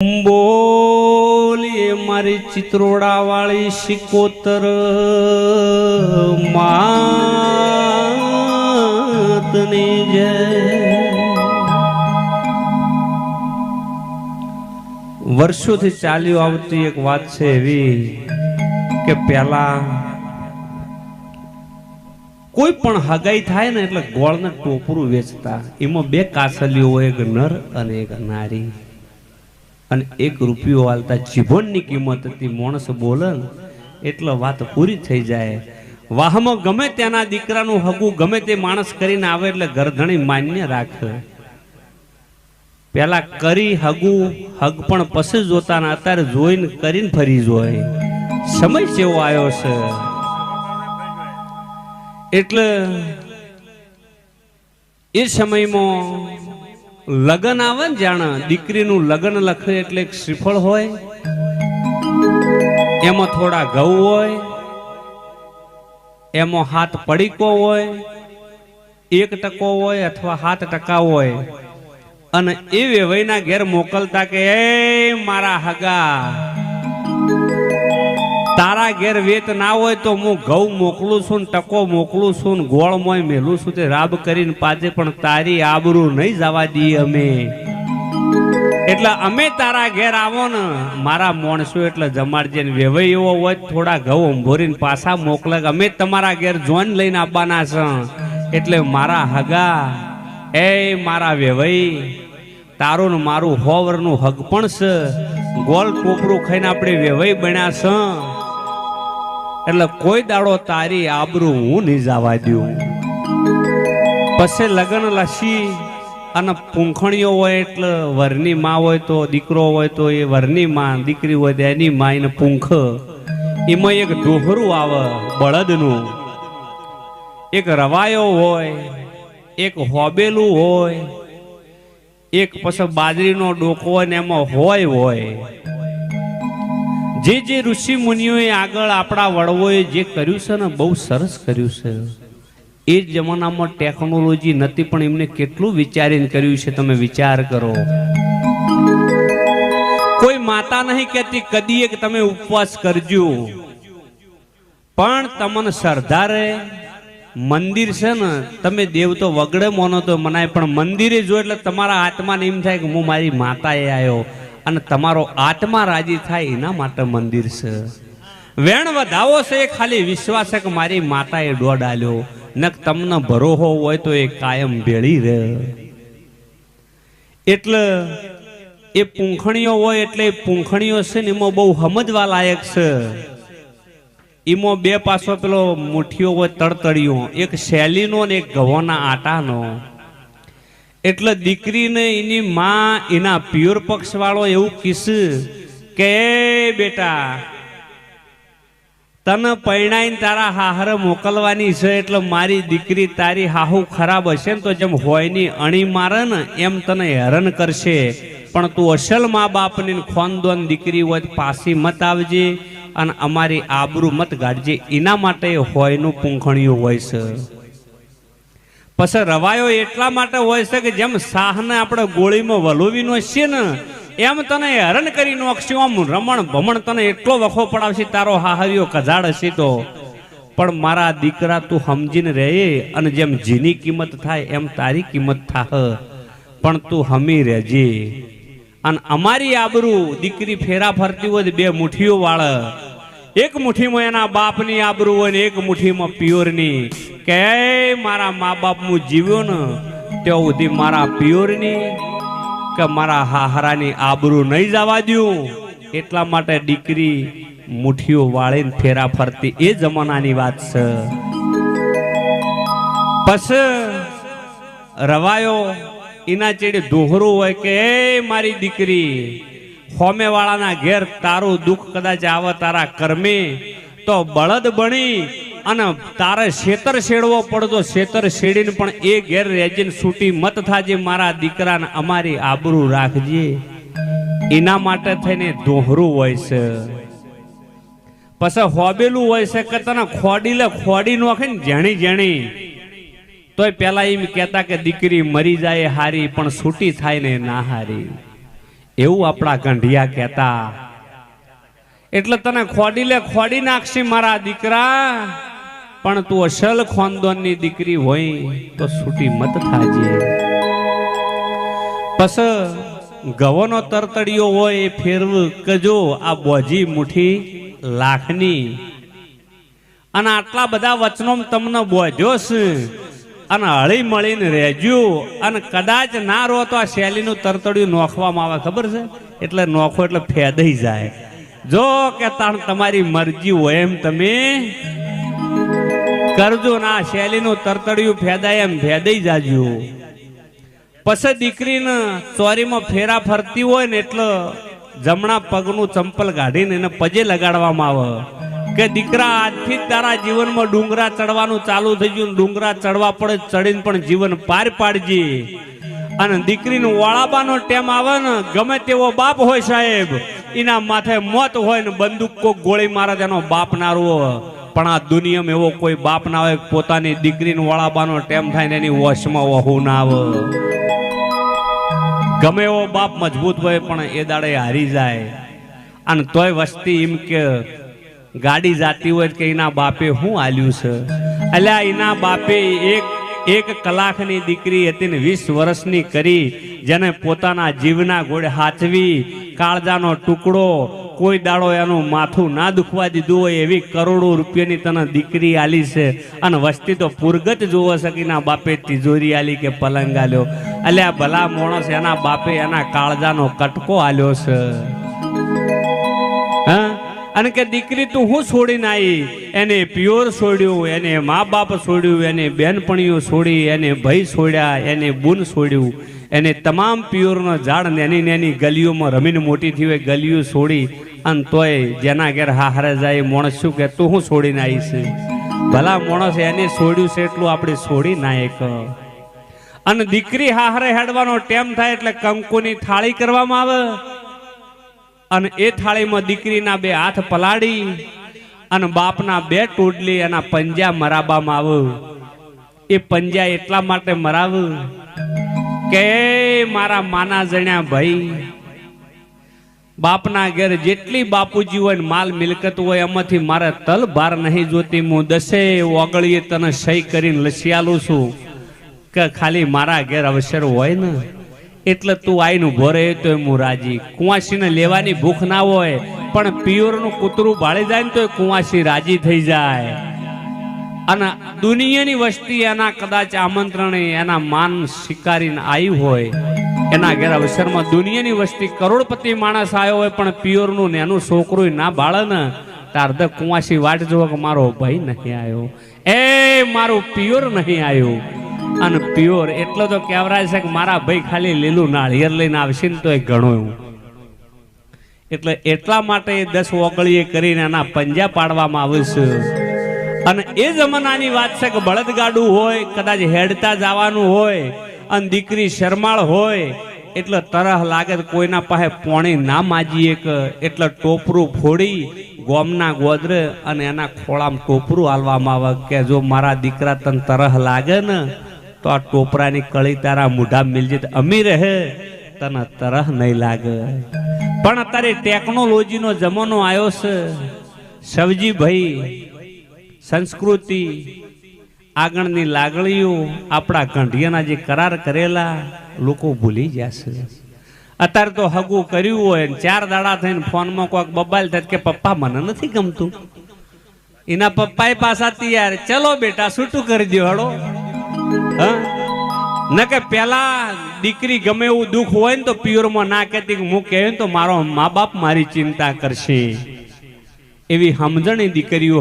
બોલીએ મારી ચિત્રોડા વાળી સિકોતર માતની જય। વર્ષોથી ચાલ્યું આવતી એક વાત છે એવી કે પહેલા કોઈ પણ હગાઈ થાય ને એટલે ગોળને ટોપરું વેચતા, એમાં બે કાસલીઓ હોય, એક નર અને એક નારી, અને ₹1 હાલતા જીભોનની કિંમત હતી। માણસ બોલે એટલે વાત પૂરી થઈ જાય। વાહમાં ગમે તેના દીકરાનું હગું ગમે તે માણસ કરીને આવે એટલે ગરધણી માન્ય રાખે। પેલા કરી હગું હગ પણ પછી જોતા ને અત્યારે જોઈને કરીને ફરી જોય। સમય કેવો આવ્યો છે એટલે એ સમયમાં લગન આવે ને, જાણે દીકરીનું લગન લખે એટલે એક શ્રીફળ હોય, એમાં થોડા ઘઉં હોય, એમાં 7 પડીકો હોય, 1% હોય અથવા 7% હોય, અને એ વેવાઈના ઘેર મોકલતા કે એ મારા હગા, તારા ઘેર વેત ના હોય તો હું ઘઉં મોકલું છું, ટકો મોકલું છું, ગોળ મોય મેલું છું, તે રાબ કરીને પાજે, પણ તારી આબરૂ નહીં જવા દઈએ અમે। એટલે અમે તારા ઘેર આવો ને મારા માણસો એટલે જમાડજે, ને વેવાઈ એવો હોય થોડા ઘઉં અંભોરીને પાછા મોકલે, અમે તમારા ઘેર જોન લઈને આવવાના છે। એટલે મારા હગા, એ મારા વેવાઈ, તારું ને મારું 100 વર્ષનું હગ પણ છે, ગોળ ટોપરું ખાઈને આપણે વેવાઈ બન્યા છે, એટલે કોઈ દાડો તારી આબરૂ હું નહીં જવા દઉં। પછી લગન લસી અને પૂંખણીઓ હોય એટલે વરની માં હોય તો દીકરો હોય તો એ વરની માં, દીકરી હોય તો એની માં, એને પૂંખ, એમાં એક દોહરું આવે બળદનું, એક રવાયો હોય, એક હોબેલું હોય, એક પછી બાજરીનો ડોકો હોય ને એમાં હોય। જે ઋષિ મુનિઓએ આગળ આપણા વડવોએ જે કર્યું છે ને, બહુ સરસ કર્યું છે। એ જમાનામાં ટેકનોલોજી નથી, પણ એમને કેટલું વિચારીને કર્યું છે, તમે વિચાર કરો। કોઈ માતા નહીં કહેતી કદી એક તમે ઉપવાસ કરજો, પણ તમને સરદારે મંદિર છે ને, તમે દેવ તો વગડે મોનો તો મનાય, પણ મંદિરે જો એટલે તમારા આત્માને એમ થાય કે હું મારી માતાએ આવ્યો, અને તમારો આત્મા રાજી થાય એના માટે મંદિર છે। વેણ વધાવો છે એ ખાલી વિશ્વાસ છે કે મારી માતાએ દોડ આલ્યો, ન તમને ભરોહો હોય તો એ કાયમ ભેળી રહે। એટલે એ પૂંખણીઓ હોય, એટલે પૂંખણીઓ છે ને એમાં બહુ સમજવા લાયક છે। એમાં 2 પાસો પેલો મુઠ્ઠીઓ હોય તડતડિયો, એક શેલીનો ને એક ઘઉંના આટાનો। એટલે દીકરીને એની માં, એના પિયોર પક્ષ વાળો એવું કીધું કે બેટા, તને પરણાઈને તારા હાહરે મોકલવાની છે, એટલે મારી દીકરી તારી હાહુ ખરાબ હશે ને તો જેમ હોયની અણી મારે ને એમ તને હેરાન કરશે, પણ તું અસલ મા બાપની ખોનદોન દીકરી હોય પાછી મત આવજે અને અમારી આબરૂ મત ગાઢજે। એના માટે હોયનું પૂંખણિયું હોય છે। પછી રવાયો એટલા માટે હોય છે કે જેમ શાહને આપણે ગોળીમાં વલોવીનો છે ને, એમ તને હેરાન કરી નોખશે, આમ રમણ ભમણ તને એટલો વખો પડાવશે, તારો હાહરિયો કજાડ હશે તો, પણ મારા દીકરા તું સમજીને રહે, અને જેમ જીની કિંમત થાય એમ તારી કિંમત થાહ, પણ તું હમી રહેજે। અને અમારી આબરૂ દીકરી ફેરા ફરતી હોય 2 મુઠ્ઠીઓ વાળે, એક મુઠ્ઠીમાં એના બાપની આબરૂ હોય ને એક મુઠ્ઠીમાં પિયોરની, કે મારા મા બાપ હું જીવ્યો ને ત્યાં સુધી મારા પિયોરની કે મારા હાહરાની આબરૂ નહીં જવા દઉં, એટલા માટે દીકરી મુઠ્ઠીઓ વાળીને ફેરા ફરતી એ જમાનાની વાત છે। પછી રવાયો એના ચેડે દોહરું હોય કે એ મારી દીકરી, હોમે વાળાના ઘેર તારું દુઃખ કદાચ આવે તારા કર્મે તો બળદ બની અને તારે શેતર શેડવો પડતો, શેતર શેડીને પણ એ ઘેર રેજીને છૂટી મત થાજે, મારા દીકરાને અમારી આબરૂ રાખજે। એના માટે થઈને દોહરું હોય છે। પછી હોબેલું હોય છે કે તને ખોડી નોખે ને જેણી જેણી, તોય પેલા એમ કહેતા કે દીકરી મરી જાય હારી પણ છૂટી થાય ને ના હારી। એવું આપણા ગંઢિયા કહેતા. એટલે તને ખોડી નાખશે મારા દીકરા, પણ તું અસલ ખાનદાનની દીકરી હોય તો છૂટી મત થાજે. પસ ગવોનો તરતડિયો હોય એ ફેરવ કજો આ બોજી મુઠ્ઠી લાખની, અને આટલા બધા વચનો તમને બોધ્યો છે, અને હળી મળીને રહેજો. અને કદાચ ના રહો તો આ શૈલીનું તરતડિયું નોખવામાં આવે, ખબર છે? એટલે નોખો એટલે ફેદાઈ જાય. જો કે તાણ તમારી મરજી હોય એમ તમે કરજો, ના શૈલીનું તરતડિયું ફેદાય એમ ફેદાઈ જાજો. પછી દીકરીને ચોરીમાં ફેરા ફરતી હોય ને એટલે જમણા પગનું ચંપલ કાઢીને એને પજે લગાડવામાં આવે કે દીકરા આજથી જ તારા જીવનમાં ડુંગરા ચડવાનું ચાલુ થઈ ગયું, ડુંગરા ચડવા પડે ચડીને પણ જીવન પાર પાડજે. અને દીકરીનું વાળાબાનો ટેમ આવે ને, ગમે તેવો બાપ હોય સાહેબ, એના માથે મોત હોય ને બંદૂક કોક ગોળી મારે તેનો બાપ ના રૂવો, પણ આ દુનિયામાં એવો કોઈ બાપ ના હોય પોતાની દીકરીનું વાળાબાનો ટેમ થાય ને એની વશમાં વહુ ના આવે. ગમે એવો બાપ મજબૂત હોય પણ એ દાડે હારી જાય. અને તોય વસ્તી એમ કે ગાડી જાતી હોય કે એના બાપે શું આલ્યું છે. અલ્યા એના બાપે એક કલાકની દીકરી હતી ને 20 વર્ષની કરી, જેને પોતાના જીવના ઘોડે હાચવી, કાળજાનો ટુકડો, કોઈ દાડો એનું માથું ના દુખવા દીધું હોય એવી કરોડો રૂપિયાની તને દીકરી આલી છે. અને વસ્તી તો પુરગત જોવો છે કે એના બાપે તિજોરી આલી કે પલંગ આલ્યો. અલ્યા ભલા માણસ એના બાપે એના કાળજાનો કટકો આલ્યો છે. હા, અને કે દીકરી તું હું છોડીને આવી, એને પિયોર છોડ્યું, એને મા બાપ છોડ્યું, એને બેનપણીઓ છોડી, એને ભાઈ છોડ્યા, એને બુન છોડ્યું, એને તમામ પિયોરનો ઝાડ નેની નેની ગલીઓમાં રમીને મોટી થઈ હોય ગલીઓ છોડી. અને તોય જેના ઘેર હારે જાય માણસ શું કે તું હું છોડીને આવી છે. ભલા માણસ એને છોડ્યું છે એટલું આપણે છોડી ના એક. અને દીકરી હારે હેડવાનો ટેમ થાય એટલે કંકુની થાળી કરવામાં આવે, અને એ થાળીમાં દીકરીના 2 હાથ પલાળી અને બાપના 2 ટોડલી એના પંજા મરાવવામાં આવે. એ પંજા એટલા માટે મરાવ કે મારા માના જણ્યા ભાઈ, બાપના ઘેર જેટલી બાપુજી હોય માલ મિલકત હોય એમાંથી મારે તલ ભાર નહીં જોતી. હું 10 ઓગળીએ તને સહી કરીને લસી આલું છું કે ખાલી મારા ઘેર અવસર હોય ને એટલે તું આઈનું ભરે તો હું રાજી. કુંવાસીને લેવાની ભૂખ ના હોય પણ પિયોરનું કૂતરું ભાળી જાય ને તો કુંવાસી રાજી થઈ જાય. અને દુનિયાની વસ્તી એના કદાચ આમંત્રણ એના માન સ્વીકારીને આવી હોય, એના ઘેર અવસરમાં દુનિયાની વસ્તી કરોડપતિ માણસ આવ્યો હોય પણ પિયોરનું નેનું છોકરું ના બાળે ને તાર કુંવાસી વાટ જોવો કે મારો ભાઈ નહીં આવ્યો, એ મારું પિયોર નહીં આવ્યું. અને પિયોર એટલો તો કહેવરાય છે કે મારા ભાઈ ખાલી લીલું નાળિયેર લઈને આવશે ને તો એ ઘણું એવું. એટલે એટલા માટે 10 ઓગળીએ કરીને એના પંજા પાડવામાં આવે છે. અને એ જમાનાની વાત છે કે બળદગાડું હોય, કદાચ હેડતા જવાનું હોય અને દીકરી શરમાળ હોય એટલે તરહ લાગે કોઈના પાસે પોણી ના માજીએ કે એટલે ટોપરું ફોડી ગોમના ગોદરે અને એના ખોળામાં ટોપરું આલવામાં આવે કે જો મારા દીકરા તને તરહ લાગે ને તો આ ટોપરાની કળી તારા મૂઢા મિલજે, અમી રહે તને તરહ નહીં લાગે. પણ અત્યારે ટેકનોલોજીનો જમાનો આવ્યો છે સવજી ભાઈ, સંસ્કૃતિ આગળની લાગણીઓ આપણા ગંઢિયાના જે કરાર કરેલા લોકો ભૂલી જશે. અત્યારે તો હગું કર્યું હોય 4 દાડા થઈને ફોનમાં કોઈક બબાલ થાય કે પપ્પા મને નથી ગમતું, એના પપ્પાએ પાછા તૈયાર, ચલો બેટા છૂટું કરી દો હળો. ન કે પેલા દીકરી ગમે એવું દુઃખ હોય ને તો પિયોરમાં ના કહેતી કે હું કહે તો મારો મા બાપ મારી ચિંતા કરશે. એવી સમજણી દીકરીઓ